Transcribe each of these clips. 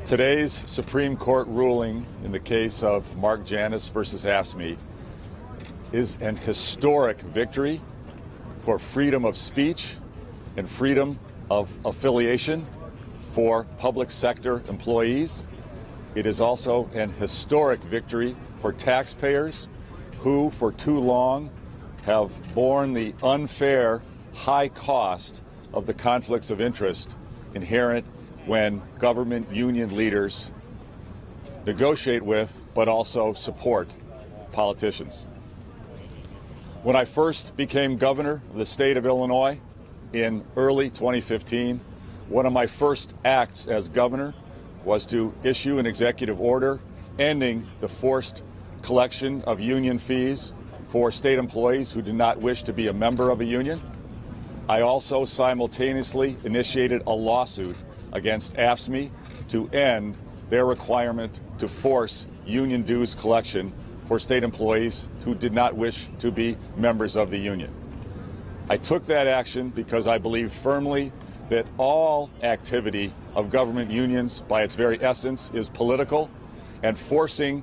Today's Supreme Court ruling in the case of Mark Janus versus AFSCME is an historic victory for freedom of speech and freedom of affiliation for public sector employees. It is also an historic victory for taxpayers who, for too long, have borne the unfair high cost of the conflicts of interest inherent when government union leaders negotiate with but also support politicians. When I first became governor of the state of Illinois in early 2015, one of my first acts as governor was to issue an executive order ending the forced collection of union fees for state employees who did not wish to be a member of a union. I also simultaneously initiated a lawsuit against AFSCME to end their requirement to force union dues collection for state employees who did not wish to be members of the union. I took that action because I believe firmly that all activity of government unions, by its very essence, is political, and forcing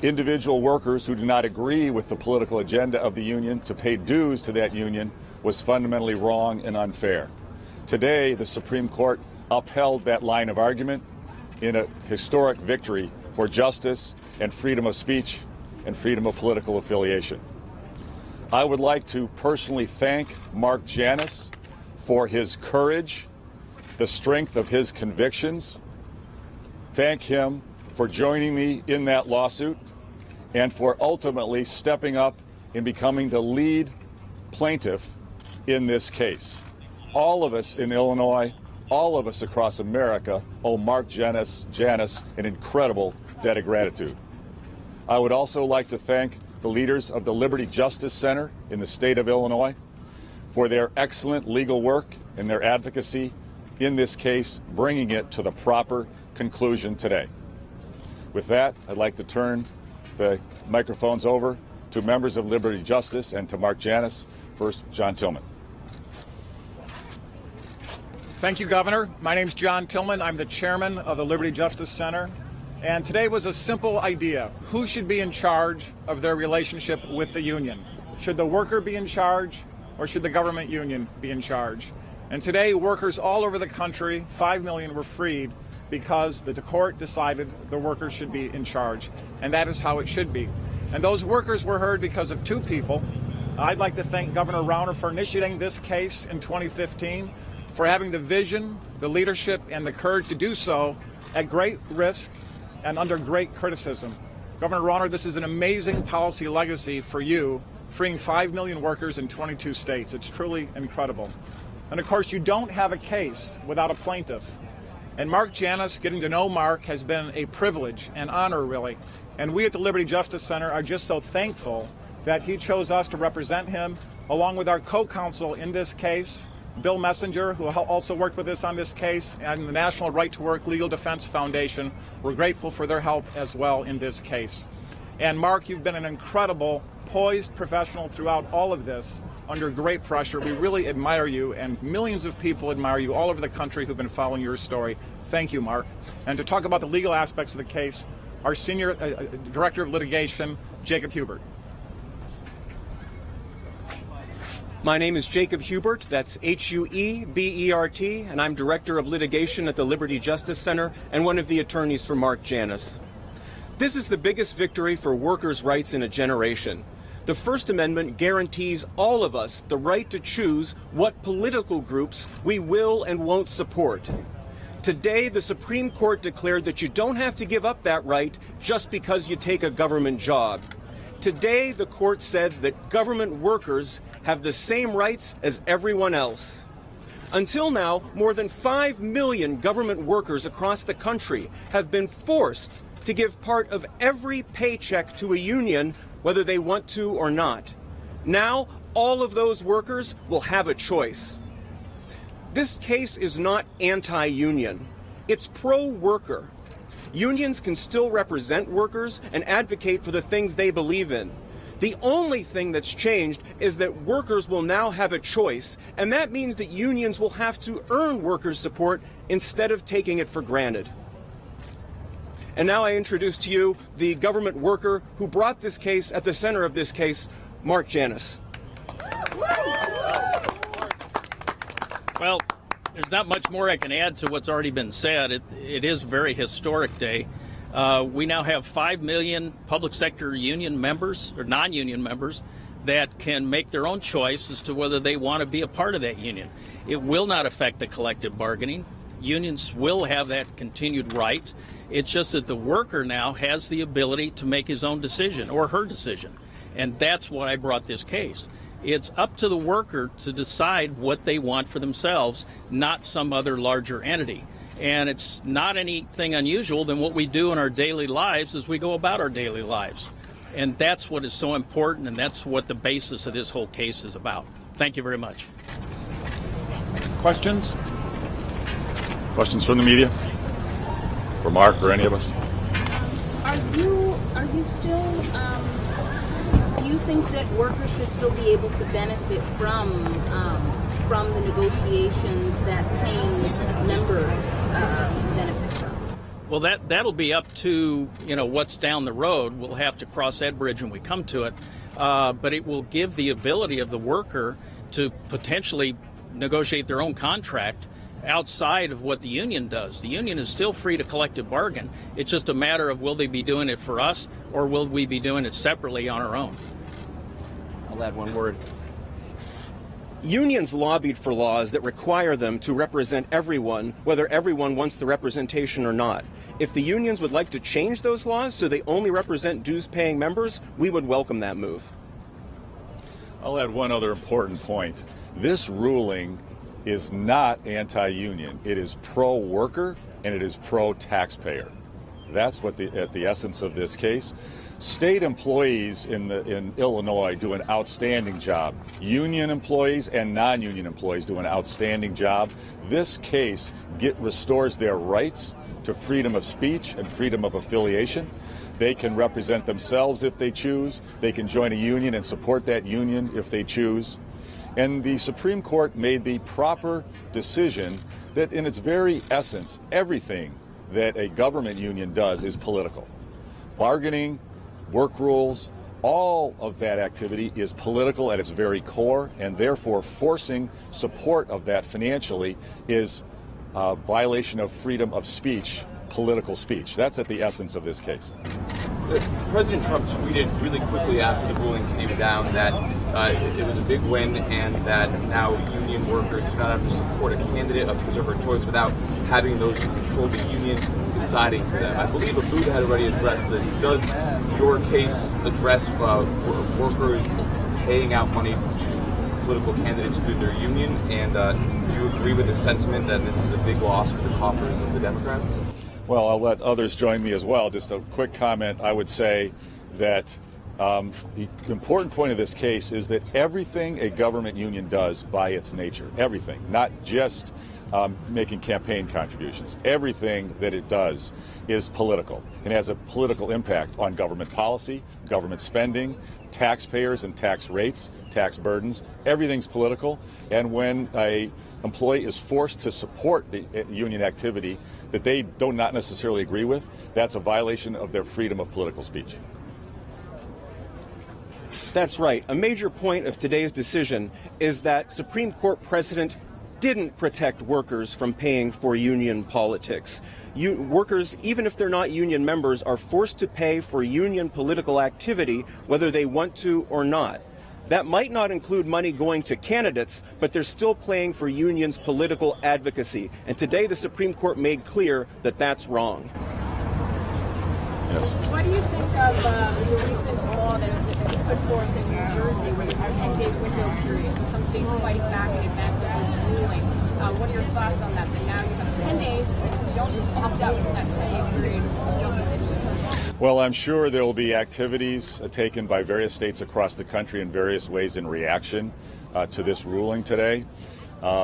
individual workers who do not agree with the political agenda of the union to pay dues to that union was fundamentally wrong and unfair. Today, the Supreme Court upheld that line of argument in a historic victory for justice and freedom of speech and freedom of political affiliation. I would like to personally thank Mark Janus for his courage, the strength of his convictions, thank him for joining me in that lawsuit, and for ultimately stepping up and becoming the lead plaintiff in this case. All of us in Illinois, all of us across America owe Mark Janus an incredible debt of gratitude. I would also like to thank the leaders of the Liberty Justice Center in the state of Illinois for their excellent legal work and their advocacy in this case, bringing it to the proper conclusion today. With that, I'd like to turn the microphones over to members of Liberty Justice and to Mark Janus. First, John Tillman. Thank you, Governor. My name's John Tillman. I'm the chairman of the Liberty Justice Center. And today was a simple idea. Who should be in charge of their relationship with the union? Should the worker be in charge, or should the government union be in charge? And today, workers all over the country, 5 million, were freed because the court decided the workers should be in charge. And that is how it should be. And those workers were heard because of two people. I'd like to thank Governor Rauner for initiating this case in 2015, for having the vision, the leadership, and the courage to do so at great risk and under great criticism. Governor Rauner, this is an amazing policy legacy for you, freeing 5 million workers in 22 states. It's truly incredible. And of course, you don't have a case without a plaintiff. And Mark Janus, getting to know Mark, has been a privilege and honor, really. And we at the Liberty Justice Center are just so thankful that he chose us to represent him, along with our co-counsel in this case, Bill Messenger, who also worked with us on this case, and the National Right to Work Legal Defense Foundation. We're grateful for their help as well in this case. And Mark, you've been an incredible, poised professional throughout all of this, under great pressure. We really admire you, and millions of people admire you all over the country who've been following your story. Thank you, Mark. And to talk about the legal aspects of the case, our Senior Director of Litigation, Jacob Hubert. My name is Jacob Hubert, that's H-U-E-B-E-R-T, and I'm Director of Litigation at the Liberty Justice Center and one of the attorneys for Mark Janus. This is the biggest victory for workers' rights in a generation. The First Amendment guarantees all of us the right to choose what political groups we will and won't support. Today, the Supreme Court declared that you don't have to give up that right just because you take a government job. Today, the court said that government workers have the same rights as everyone else. Until now, more than 5 million government workers across the country have been forced to give part of every paycheck to a union, whether they want to or not. Now, all of those workers will have a choice. This case is not anti-union. It's pro-worker. Unions can still represent workers and advocate for the things they believe in. The only thing that's changed is that workers will now have a choice, and that means that unions will have to earn workers' support instead of taking it for granted. And now I introduce to you the government worker who brought this case, at the center of this case, Mark Janus. Well, there's not much more I can add to what's already been said. It is a very historic day. We now have 5 million public sector union members, or non-union members, that can make their own choice as to whether they want to be a part of that union. It will not affect the collective bargaining. Unions will have that continued right. It's just that the worker now has the ability to make his own decision, or her decision. And that's why I brought this case. It's up to the worker to decide what they want for themselves, not some other larger entity. And it's not anything unusual than what we do in our daily lives as we go about our daily lives. And that's what is so important, and that's what the basis of this whole case is about. Thank you very much. Questions? Questions from the media? For Mark or any of us? Are you still, do you think that workers should still be able to benefit from the negotiations that paying members benefit from? Well, that'll be up to, what's down the road. We'll have to cross that bridge when we come to it. But it will give the ability of the worker to potentially negotiate their own contract outside of what the union does. The union is still free to collective bargain. It's just a matter of, will they be doing it for us, or will we be doing it separately on our own? I'll add one word. Unions lobbied for laws that require them to represent everyone, whether everyone wants the representation or not. If the unions would like to change those laws so they only represent dues-paying members, we would welcome that move. I'll add one other important point. This ruling is not anti-union. It is pro-worker and it is pro-taxpayer. That's what at the essence of this case. State employees in Illinois do an outstanding job. Union employees and non-union employees do an outstanding job. This case restores their rights to freedom of speech and freedom of affiliation. They can represent themselves if they choose. They can join a union and support that union if they choose. And the Supreme Court made the proper decision that in its very essence, everything that a government union does is political. Bargaining, work rules, all of that activity is political at its very core, and therefore forcing support of that financially is a violation of freedom of speech, political speech. That's at the essence of this case. President Trump tweeted really quickly after the ruling came down that it was a big win and that now union workers do not have to support a candidate of his or her choice without having those who control the union deciding for them. I believe Hubert had already addressed this. Does your case address workers paying out money to political candidates through their union? And do you agree with the sentiment that this is a big loss for the coffers of the Democrats? Well, I'll let others join me as well. Just a quick comment. I would say that the important point of this case is that everything a government union does by its nature, everything, not just making campaign contributions, everything that it does is political and has a political impact on government policy, government spending, taxpayers and tax rates, tax burdens. Everything's political. And when an employee is forced to support the union activity that they do not necessarily agree with, that's a violation of their freedom of political speech. That's right. A major point of today's decision is that Supreme Court precedent didn't protect workers from paying for union politics. Workers, even if they're not union members, are forced to pay for union political activity, whether they want to or not. That might not include money going to candidates, but they're still paying for unions' political advocacy. And today the Supreme Court made clear that that's wrong. Yes. What do you think of the recent law that was put forth in New Jersey where there's a 10-day window period, so some states are fighting back in advance of this ruling? What are your thoughts on that? That now you have 10 days, you don't opt out from that 10-day period, you still continue. Well, I'm sure there will be activities taken by various states across the country in various ways in reaction to this ruling today.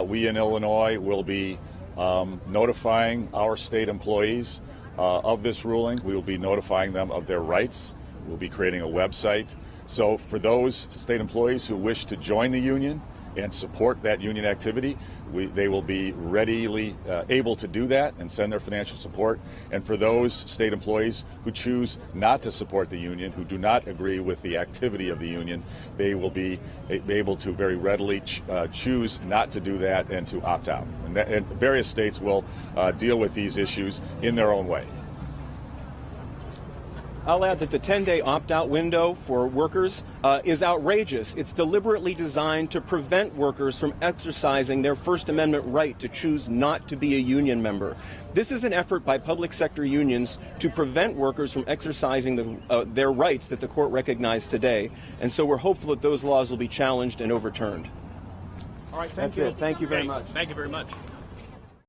We in Illinois will be notifying our state employees of this ruling. We will be notifying them of their rights. We'll be creating a website So for those state employees who wish to join the union and support that union activity, they will be readily able to do that and send their financial support. And for those state employees who choose not to support the union, who do not agree with the activity of the union, they will be able to very readily choose not to do that and to opt out. And various states will deal with these issues in their own way. I'll add that the 10-day opt-out window for workers is outrageous. It's deliberately designed to prevent workers from exercising their First Amendment right to choose not to be a union member. This is an effort by public sector unions to prevent workers from exercising their rights that the court recognized today. And so we're hopeful that those laws will be challenged and overturned. All right, That's it. Thank you very much. Thank you very much.